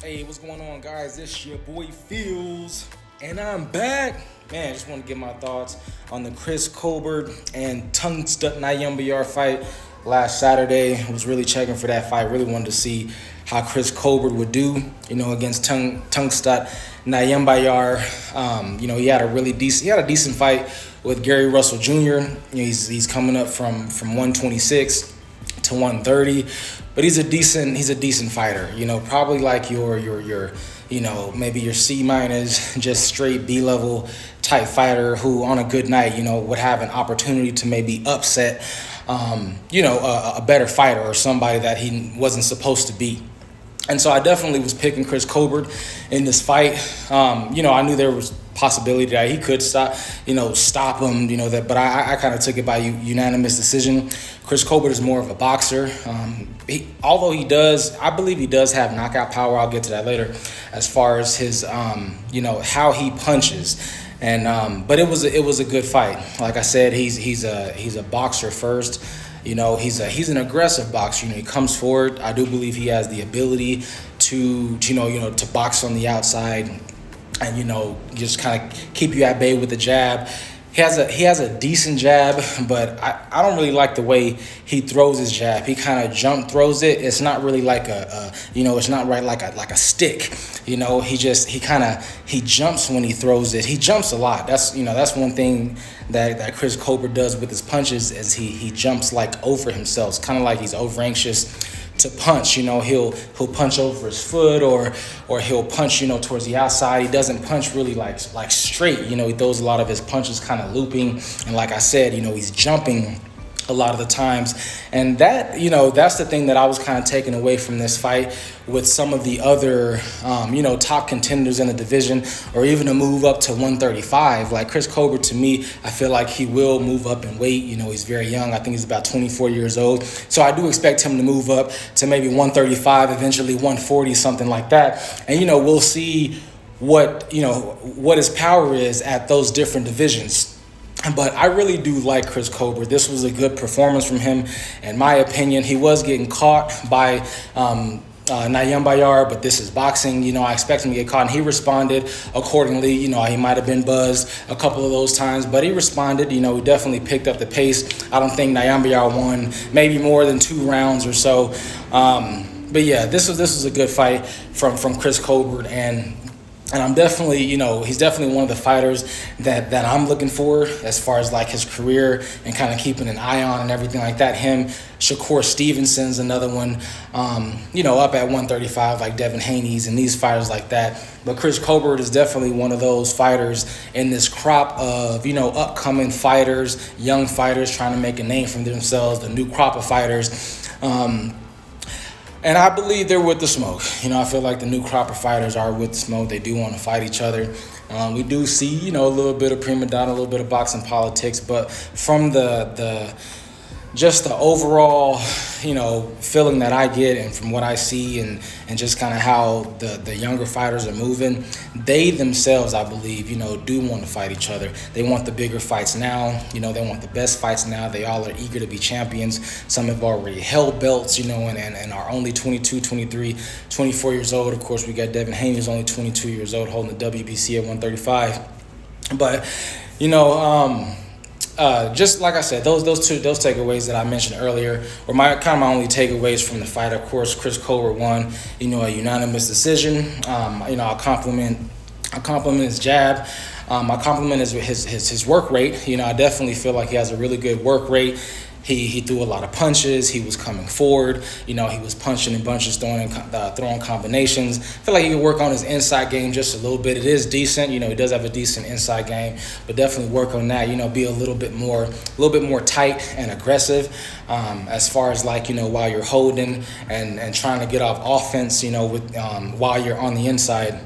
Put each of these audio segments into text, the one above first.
Hey, what's going on, guys? This your boy Feels, and I'm back. Man, I just want to get my thoughts on the Chris Colbert and Tungstuck Nyambayar fight last Saturday. I was really checking for that fight. Really wanted to see how Chris Colbert would do, against Tungstuck Nyambayar. He had a decent fight with Gary Russell Jr. He's coming up from 126 to 130, but he's a decent fighter. Probably like your maybe your C minus, just straight B level type fighter who on a good night would have an opportunity to maybe upset a better fighter or somebody that he wasn't supposed to beat. And so I definitely was picking Chris Colbert in this fight. I knew there was possibility that he could stop him, but I kind of took it by unanimous decision. Chris Colbert is more of a boxer. I believe he does have knockout power. I'll get to that later, as far as his, how he punches. But it was a good fight. Like I said, he's a boxer first. He's an aggressive boxer. He comes forward. I do believe he has the ability to to box on the outside and just kind of keep you at bay with the jab. He has a decent jab, but I don't really like the way he throws his jab. He kind of jump throws it. It's not really like it's not right like a stick. He jumps when he throws it. He jumps a lot. That's one thing that Chris Colbert does with his punches is he jumps like over himself. It's kind of like he's over anxious to punch. He'll punch over his foot or he'll punch towards the outside. He doesn't punch really like straight. He throws a lot of his punches kind of looping, and like I said, he's jumping a lot of the times. And that that's the thing that I was kind of taking away from this fight with some of the other top contenders in the division, or even a move up to 135. Like Chris Colbert, to me, I feel like he will move up in weight. He's very young. I think he's about 24 years old, so I do expect him to move up to maybe 135, eventually 140, something like that. And we'll see what his power is at those different divisions. But I really do like Chris Colbert. This was a good performance from him, in my opinion. He was getting caught by Nyambayar, but this is boxing. I expect him to get caught, and he responded accordingly. He might have been buzzed a couple of those times, but he responded. He definitely picked up the pace. I don't think Nyambayar won maybe more than 2 rounds or so. But yeah, this was a good fight from Chris Colbert, and I'm definitely, he's definitely one of the fighters that I'm looking for as far as like his career and kind of keeping an eye on and everything like that. Him, Shakur Stevenson's another one, up at 135, like Devin Haney's and these fighters like that. But Chris Colbert is definitely one of those fighters in this crop of, upcoming fighters, young fighters trying to make a name for themselves, the new crop of fighters. And I believe they're with the smoke. I feel like the new crop of fighters are with the smoke. They do want to fight each other. We do see, a little bit of prima donna, a little bit of boxing politics, but from the overall, feeling that I get, and from what I see, and just kind of how the younger fighters are moving, they themselves, I believe, do want to fight each other. They want the bigger fights now. They want the best fights now. They all are eager to be champions. Some have already held belts, and are only 22, 23, 24 years old. Of course, we got Devin Haney, who's only 22 years old, holding the WBC at 135. But, just like I said, those takeaways that I mentioned earlier were my only takeaways from the fight. Of course, Chris Colbert won, a unanimous decision. I compliment his jab. I compliment his work rate. I definitely feel like he has a really good work rate. He threw a lot of punches. He was coming forward. He was punching in bunches, throwing combinations. I feel like he could work on his inside game just a little bit. It is decent. He does have a decent inside game, but definitely work on that. Be a little bit more tight and aggressive, as far as while you're holding and trying to get off offense. While you're on the inside.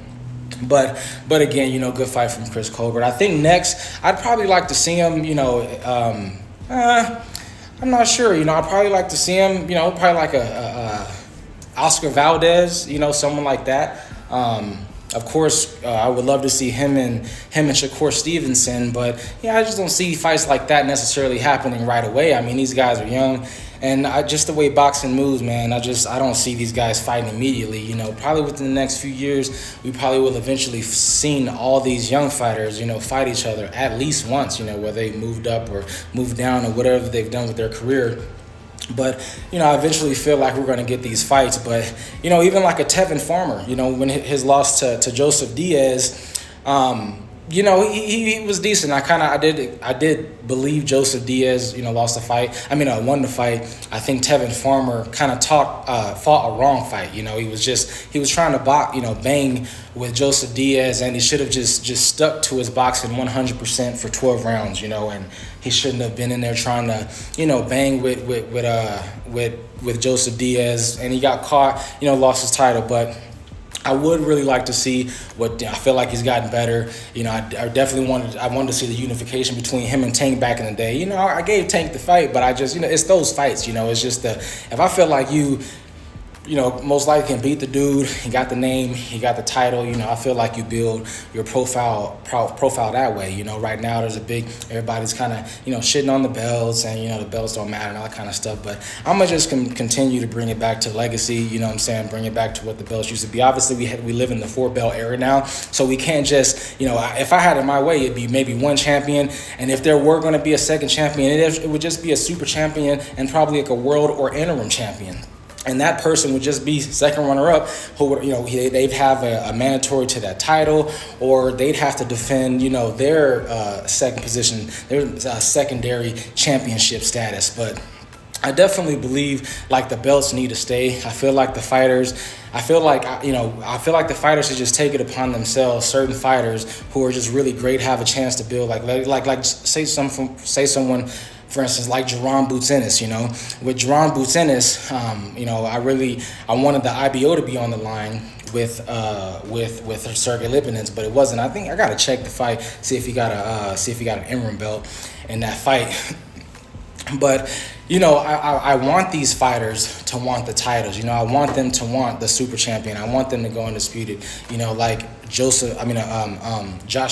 But again, good fight from Chris Colbert. I think next I'd probably like to see him. I'm not sure. I'd probably like to see him, probably like a Oscar Valdez, someone like that. Of course, I would love to see him and Shakur Stevenson, but yeah, I just don't see fights like that necessarily happening right away. I mean, these guys are young, and just the way boxing moves, man, I don't see these guys fighting immediately. You know, probably within the next few years, we probably will eventually seen all these young fighters, you know, fight each other at least once. You know, whether they moved up or moved down or whatever they've done with their career. But, you know, I eventually feel like we're going to get these fights. But, you know, even like a Tevin Farmer, you know, when his loss to Joseph Diaz, you know, he was decent. I did believe Joseph Diaz, you know, lost the fight. Won the fight. I think Tevin Farmer kind of fought a wrong fight. You know, he was trying to bang with Joseph Diaz, and he should have just stuck to his boxing 100% for 12 rounds. You know, and he shouldn't have been in there trying to, you know, bang with Joseph Diaz, and he got caught. You know, lost his title, but I would really like to see what I feel like he's gotten better. You know, I definitely wanted to see the unification between him and Tank back in the day. You know, I gave Tank the fight, but I just, you know, it's those fights. You know, it's just if I feel like you know, most likely can beat the dude. He got the name, he got the title. You know, I feel like you build your profile that way. You know, right now everybody's kind of, you know, shitting on the belts, and, you know, the belts don't matter and all that kind of stuff. But I'm gonna just continue to bring it back to legacy. You know what I'm saying? Bring it back to what the belts used to be. Obviously, we live in the 4-belt era now, so we can't just, you know, if I had it my way, it'd be maybe one champion, and if there were going to be a second champion, it would just be a super champion and probably like a world or interim champion. And that person would just be second runner-up, who would, you know, they'd have a mandatory to that title, or they'd have to defend, you know, their second position, their secondary championship status. But I definitely believe like the belts need to stay. I feel like the fighters should just take it upon themselves. Certain fighters who are just really great have a chance to build say someone. For instance, like Jerron Boots Ennis, you know. With Jerron Boots Ennis, you know, I wanted the IBO to be on the line with Sergey Lipinets, but it wasn't. I think I gotta check the fight, see if he got an interim belt in that fight. But, you know, I want these fighters to want the titles. You know, I want them to want the super champion. I want them to go undisputed. You know, like Josh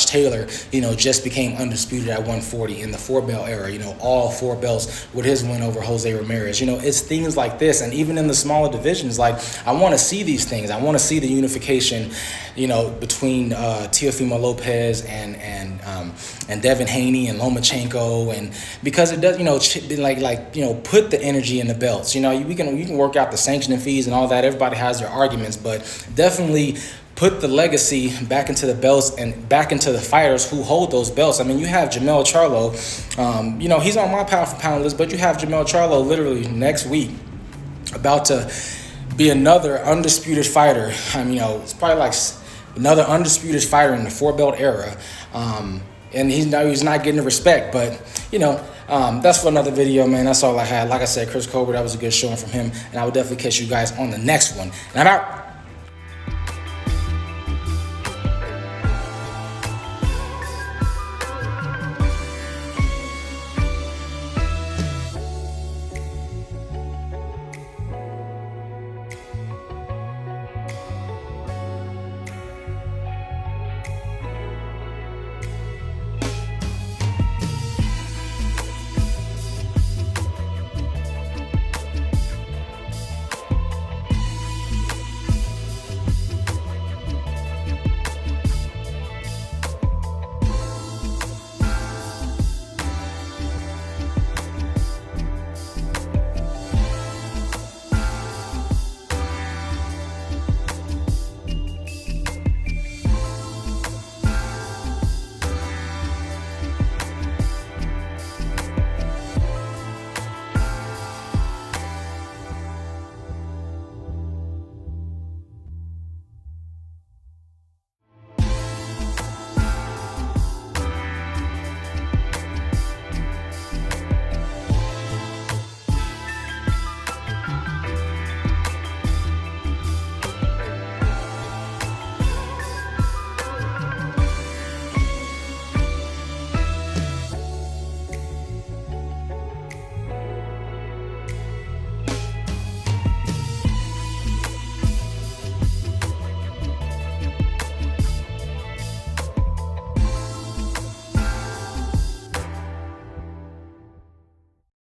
Taylor, you know, just became undisputed at 140 in the 4-belt era. You know, all 4 belts with his win over Jose Ramirez. You know, it's things like this, and even in the smaller divisions, like I want to see these things. I want to see the unification, you know, between Teofimo Lopez and Devin Haney and Lomachenko, and because it does, you know, you know, put the energy in the belts. You know, you can work out the sanctioning fees and all that. Everybody has their arguments, but definitely put the legacy back into the belts and back into the fighters who hold those belts. I mean, you have Jamel Charlo, you know, he's on my pound for pound list, but you have Jamel Charlo literally next week about to be another undisputed fighter. You know, it's probably like another undisputed fighter in the 4-belt era. And he's not getting the respect, but, you know, that's for another video, man. That's all I had. Like I said, Chris Colbert, that was a good showing from him, and I will definitely catch you guys on the next one. And I'm out.